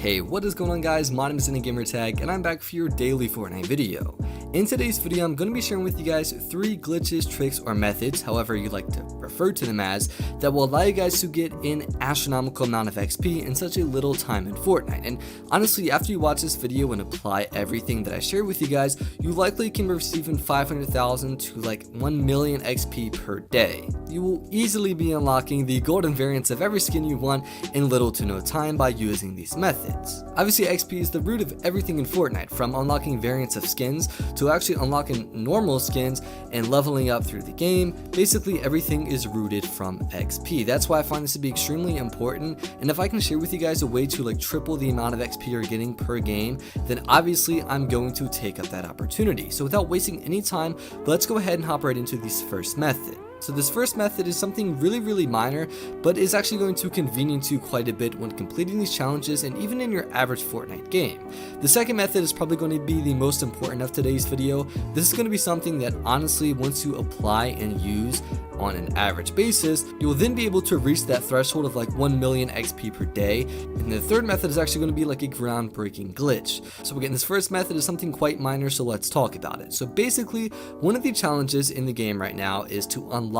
Hey, what is going on guys? My name is EndingGamertag and I'm back for your daily Fortnite video. In today's video, I'm going to be sharing with you guys 3 glitches, tricks, or methods, however you like to refer to them as, that will allow you guys to get an astronomical amount of XP in such a little time in Fortnite. And honestly, after you watch this video and apply everything that I share with you guys, you likely can be receiving 500,000 to like 1 million XP per day. You will easily be unlocking the golden variants of every skin you want in little to no time by using these methods. Obviously, XP is the root of everything in Fortnite, from unlocking variants of skins to actually unlocking normal skins and leveling up through the game. Basically, everything is rooted from XP. That's why I find this to be extremely important, and if I can share with you guys a way to like triple the amount of XP you're getting per game, then obviously I'm going to take up that opportunity. So without wasting any time, let's go ahead and hop right into this first method. So this first method is something really minor, but is actually going to convenience you quite a bit when completing these challenges and even in your average Fortnite game. The second method is probably going to be the most important of today's video. This is going to be something that honestly, once you apply and use on an average basis, you will then be able to reach that threshold of like 1 million XP per day. And the third method is actually going to be like a groundbreaking glitch. So again, this first method is something quite minor, so let's talk about it. So basically, one of the challenges in the game right now is to unlock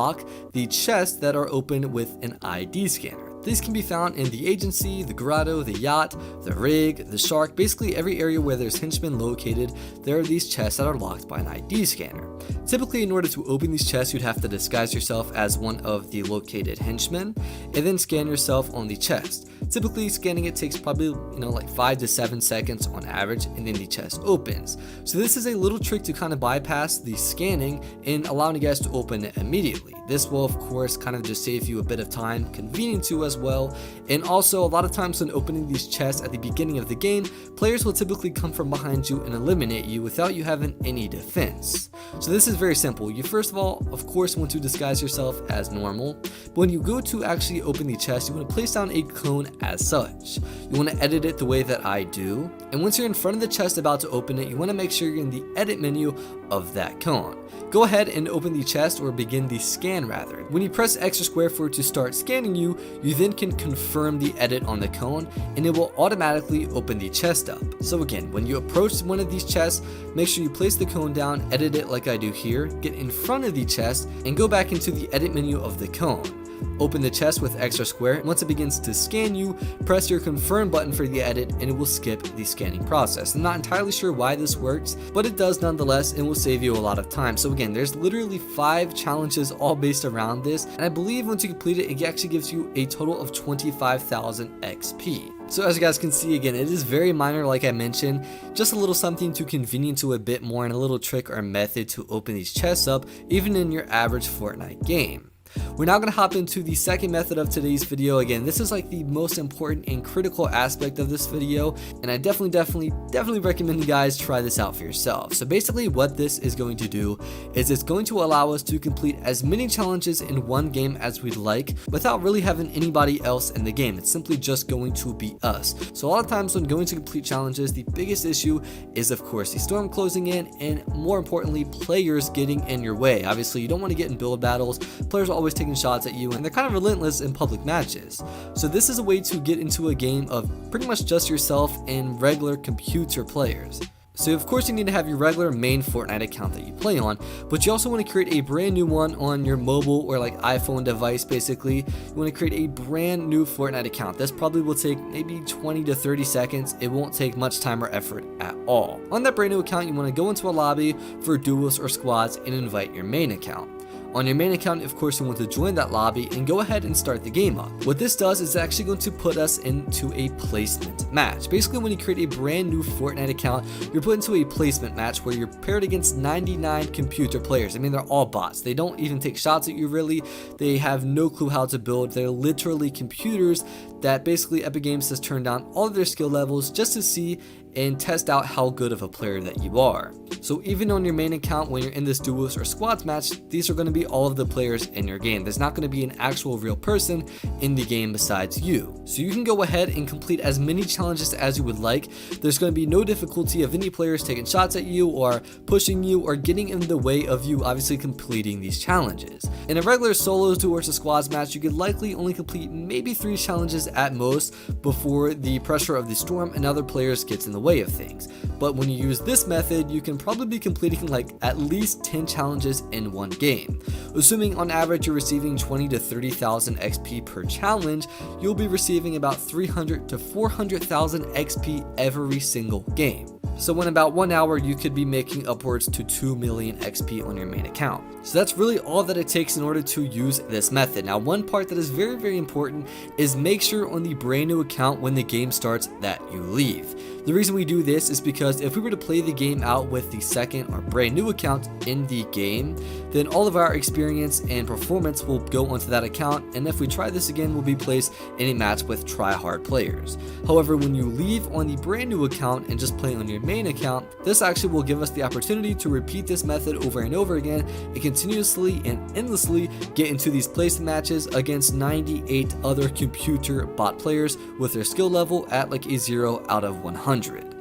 the chests that are open with an ID scanner. These can be found in the agency, the grotto, the yacht, the rig, the shark, basically every area where there's henchmen located. There are these chests that are locked by an ID scanner. Typically, in order to open these chests, you'd have to disguise yourself as one of the located henchmen and then scan yourself on the chest. Typically, scanning it takes probably like 5 to 7 seconds on average, and then the chest opens. So this is a little trick to kind of bypass the scanning and allowing you guys to open it immediately. This will of course kind of just save you a bit of time, convenient to as well. And also, a lot of times when opening these chests at the beginning of the game, players will typically come from behind you and eliminate you without you having any defense. So this is very simple. You first of all, of course, want to disguise yourself as normal, but when you go to actually open the chest, you want to place down a cone as such. You want to edit it the way that I do, and once you're in front of the chest about to open it, you want to make sure you're in the edit menu of that cone. Go ahead and open the chest, or begin the scan rather. When you press extra square for it to start scanning you, you then can confirm the edit on the cone and it will automatically open the chest up. So again, when you approach one of these chests, make sure you place the cone down, edit it like I do here, get in front of the chest and go back into the edit menu of the cone. Open the chest with extra square. Once it begins to scan you, press your confirm button for the edit and it will skip the scanning process. I'm not entirely sure why this works, but it does nonetheless and will save you a lot of time. So again, there's literally 5 challenges all based around this, and I believe once you complete it, it actually gives you a total of 25,000 XP. So as you guys can see, again, it is very minor like I mentioned, just a little something to convenience you a bit more and a little trick or method to open these chests up even in your average Fortnite game. We're now going to hop into the second method of today's video. Again, this is like the most important and critical aspect of this video, and I definitely recommend you guys try this out for yourself. So basically what this is going to do is it's going to allow us to complete as many challenges in one game as we'd like without really having anybody else in the game. It's simply just going to be us. So a lot of times when going to complete challenges, the biggest issue is of course the storm closing in, and more importantly, players getting in your way. Obviously, you don't want to get in build battles. Players are always taking shots at you, and they're kind of relentless in public matches. So this is a way to get into a game of pretty much just yourself and regular computer players. So of course you need to have your regular main Fortnite account that you play on, but you also want to create a brand new one on your mobile or like iPhone device. Basically, you want to create a brand new Fortnite account. This probably will take maybe 20 to 30 seconds. It won't take much time or effort at all. On that brand new account, you want to go into a lobby for duos or squads and invite your main account. On your main account, of course, you want to join that lobby and go ahead and start the game up. What this does is actually going to put us into a placement match. Basically, when you create a brand new Fortnite account, you're put into a placement match where you're paired against 99 computer players. I mean, they're all bots. They don't even take shots at you really. They have no clue how to build. They're literally computers that basically Epic Games has turned down all of their skill levels just to see and test out how good of a player that you are. So even on your main account, when you're in this duos or squads match, these are going to be all of the players in your game. There's not going to be an actual real person in the game besides you. So you can go ahead and complete as many challenges as you would like. There's going to be no difficulty of any players taking shots at you or pushing you or getting in the way of you obviously completing these challenges. In a regular solos, duos, or squads match, you could likely only complete maybe 3 challenges at most before the pressure of the storm and other players gets in the way of things. But when you use this method, you can probably be completing like at least 10 challenges in one game. Assuming on average you're receiving 20 to 30,000 XP per challenge, you'll be receiving about 300 to 400,000 XP every single game. So in about 1 hour, you could be making upwards to 2 million XP on your main account. So that's really all that it takes in order to use this method. Now, one part that is very important is make sure on the brand new account when the game starts that you leave. The reason we do this is because if we were to play the game out with the second or brand new account in the game, then all of our experience and performance will go onto that account, and if we try this again, we'll be placed in a match with try-hard players. However, when you leave on the brand new account and just play on your main account, this actually will give us the opportunity to repeat this method over and over again and continuously and endlessly get into these placement matches against 98 other computer bot players with their skill level at like a 0 out of 100.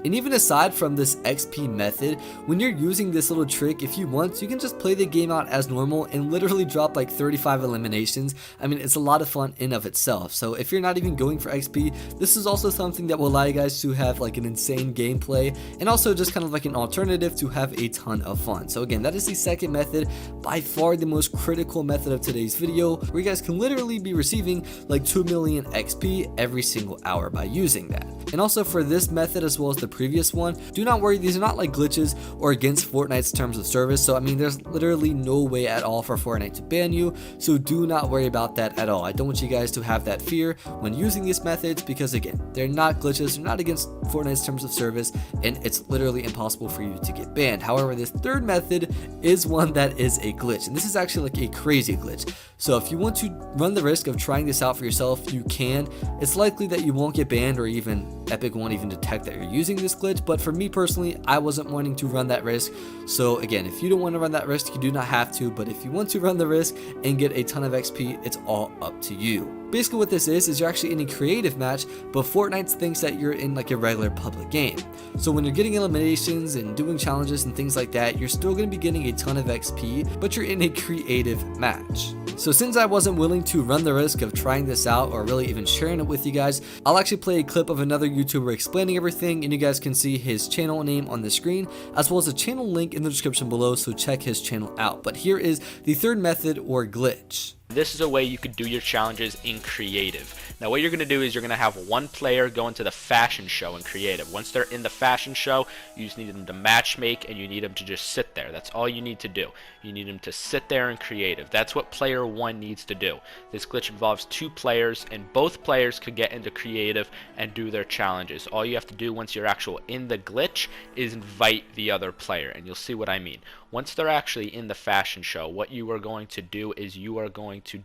And even aside from this XP method, when you're using this little trick, if you want, you can just play the game out as normal and literally drop like 35 eliminations. I mean, it's a lot of fun in of itself. So if you're not even going for XP, this is also something that will allow you guys to have like an insane gameplay and also just kind of like an alternative to have a ton of fun. So again, that is the second method, by far the most critical method of today's video, where you guys can literally be receiving like 2 million XP every single hour by using that. And also for this method as well as the previous one, do not worry, these are not like glitches or against Fortnite's terms of service. So I mean, there's literally no way at all for Fortnite to ban you, so do not worry about that at all. I don't want you guys to have that fear when using these methods, because again, they're not glitches, they're not against Fortnite's terms of service, and it's literally impossible for you to get banned. However, this third method is one that is a glitch, and this is actually like a crazy glitch. So if you want to run the risk of trying this out for yourself, you can. It's likely that you won't get banned, or even Epic won't even detect that you're using this glitch, but for me personally, I wasn't wanting to run that risk. So again, if you don't want to run that risk, you do not have to, but if you want to run the risk and get a ton of XP, it's all up to you. Basically what this is you're actually in a creative match, but Fortnite thinks that you're in like a regular public game. So when you're getting eliminations and doing challenges and things like that, you're still going to be getting a ton of XP, but you're in a creative match. So since I wasn't willing to run the risk of trying this out or really even sharing it with you guys, I'll actually play a clip of another YouTuber explaining everything, and you guys can see his channel name on the screen as well as a channel link in the description below, so check his channel out. But here is the third method, or glitch. This is a way you could do your challenges in creative. Now what you're going to do is you're going to have one player go into the fashion show in creative. Once they're in the fashion show, you just need them to match make, and you need them to just sit there. That's all you need to do. You need them to sit there in creative. That's what player one needs to do. This glitch involves 2 players, and both players could get into creative and do their challenges. All you have to do once you're actually in the glitch is invite the other player, and you'll see what I mean. Once they're actually in the fashion show, what you are going to do is you are going to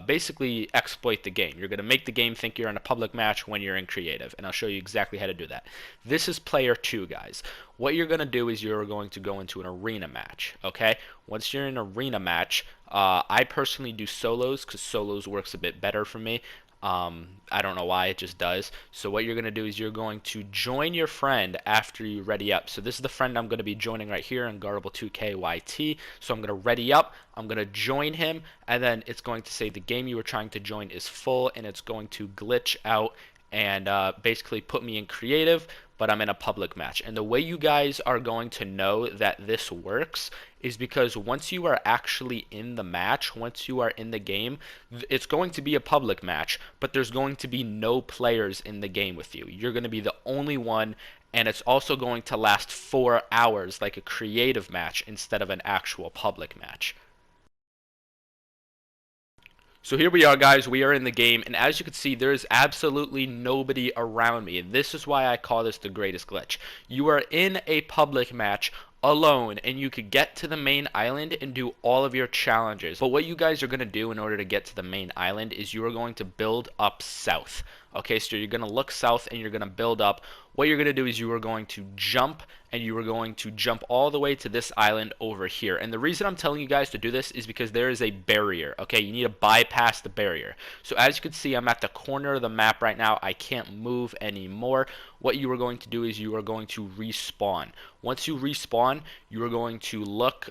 basically exploit the game. You're going to make the game think you're in a public match when you're in creative, and I'll show you exactly how to do that. This is player 2, guys. What you're going to do is you're going to go into an arena match, okay? Once you're in an arena match, I personally do solos because solos works a bit better for me. I don't know why, it just does. So what you're going to do is you're going to join your friend after you ready up. So this is the friend I'm going to be joining right here in Garble2KYT. So I'm going to ready up, I'm going to join him, and then it's going to say the game you were trying to join is full, and it's going to glitch out and basically put me in creative, but I'm in a public match. And the way you guys are going to know that this works is because once you are actually in the match, once you are in the game, it's going to be a public match, but there's going to be no players in the game with you. You're going to be the only one, and it's also going to last 4 hours like a creative match instead of an actual public match. So here we are, guys, we are in the game, and as you can see, there is absolutely nobody around me, and this is why I call this the greatest glitch. You are in a public match alone, and you could get to the main island and do all of your challenges. But what you guys are going to do in order to get to the main island is you are going to build up south. Okay, so you're going to look south and you're going to build up. What you're going to do is you are going to jump, and you are going to jump all the way to this island over here. And the reason I'm telling you guys to do this is because there is a barrier. Okay, you need to bypass the barrier. So as you can see, I'm at the corner of the map right now. I can't move anymore. what you are going to do is you are going to respawn. Once you respawn, you are going to look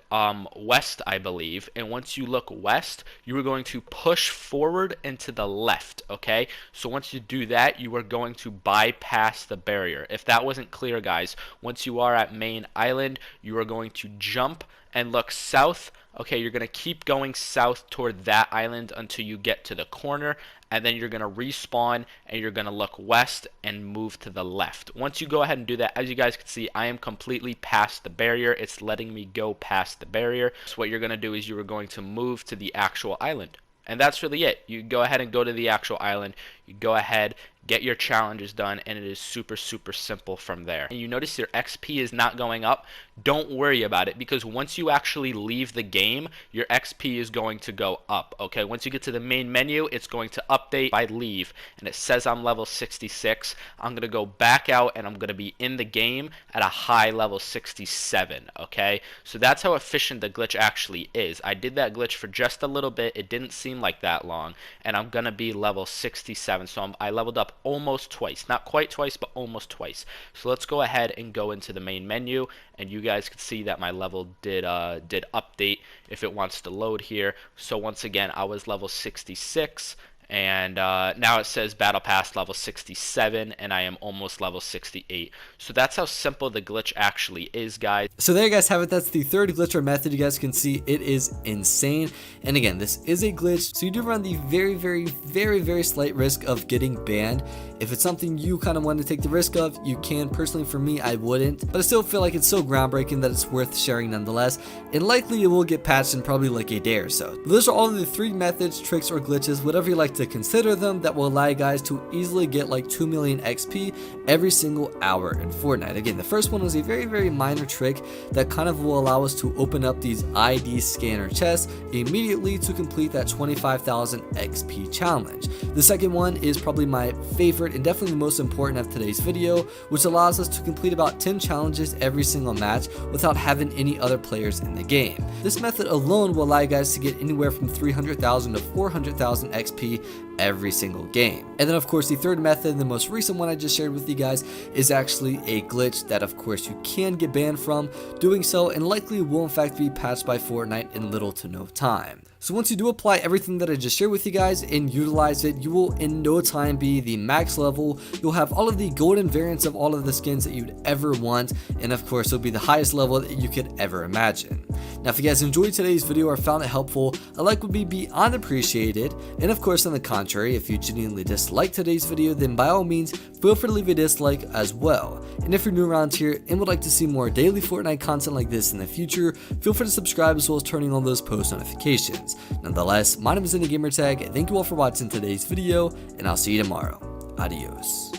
west, I believe, and once you look west, you are going to push forward and to the left, okay? So once you do that, you are going to bypass the barrier. If that wasn't clear, guys, once you are at main island, you are going to jump and look south. Okay, you're going to keep going south toward that island until you get to the corner, and then you're going to respawn and you're going to look west and move to the left. Once you go ahead and do that, as you guys can see, I am completely past the barrier. It's letting me go past the barrier. So what you're going to do is you are going to move to the actual island. And that's really it. You go ahead and go to the actual island. You go ahead, get your challenges done, and it is super simple from there. And you notice your XP is not going up. Don't worry about it, because once you actually leave the game, your XP is going to go up. Okay, once you get to the main menu, it's going to update. If I leave and it says I'm level 66, I'm gonna go back out and I'm gonna be in the game at a high level 67. Okay, so that's how efficient the glitch actually is. I did that glitch for just a little bit. It didn't seem like that long, and I'm gonna be level 67. So I leveled up almost twice, not quite twice, but almost twice. So let's go ahead and go into the main menu, and you guys can see that my level did update if it wants to load here. So once again, I was level 66. And now it says battle pass level 67, and I am almost level 68. So that's how simple the glitch actually is, guys. So there you guys have it. That's the third glitch or method. You guys can see it is insane. And again, this is a glitch, so you do run the very slight risk of getting banned. If it's something you kind of want to take the risk of, you can. Personally, for me, I wouldn't, but I still feel like it's so groundbreaking that it's worth sharing nonetheless. And likely it will get patched in probably like a day or so. Those are all of the 3 methods, tricks, or glitches, whatever you like to consider them, that will allow you guys to easily get like 2 million XP every single hour in Fortnite. Again, the first one was a very minor trick that kind of will allow us to open up these ID scanner chests immediately to complete that 25,000 XP challenge. The second one is probably my favorite and definitely the most important of today's video, which allows us to complete about 10 challenges every single match without having any other players in the game. This method alone will allow you guys to get anywhere from 300,000 to 400,000 XP every single game. And then of course the third method, the most recent one I just shared with you guys, is actually a glitch that of course you can get banned from doing so, and likely will in fact be patched by Fortnite in little to no time. So once you do apply everything that I just shared with you guys and utilize it, you will in no time be the max level. You'll have all of the golden variants of all of the skins that you'd ever want, and of course it'll be the highest level that you could ever imagine. Now if you guys enjoyed today's video or found it helpful, a like would be beyond appreciated. And of course on the contrary, if you genuinely disliked today's video, then by all means feel free to leave a dislike as well. And if you're new around here and would like to see more daily Fortnite content like this in the future, feel free to subscribe as well as turning on those post notifications. Nonetheless, my name is EndingGamertag, thank you all for watching today's video, and I'll see you tomorrow. Adios.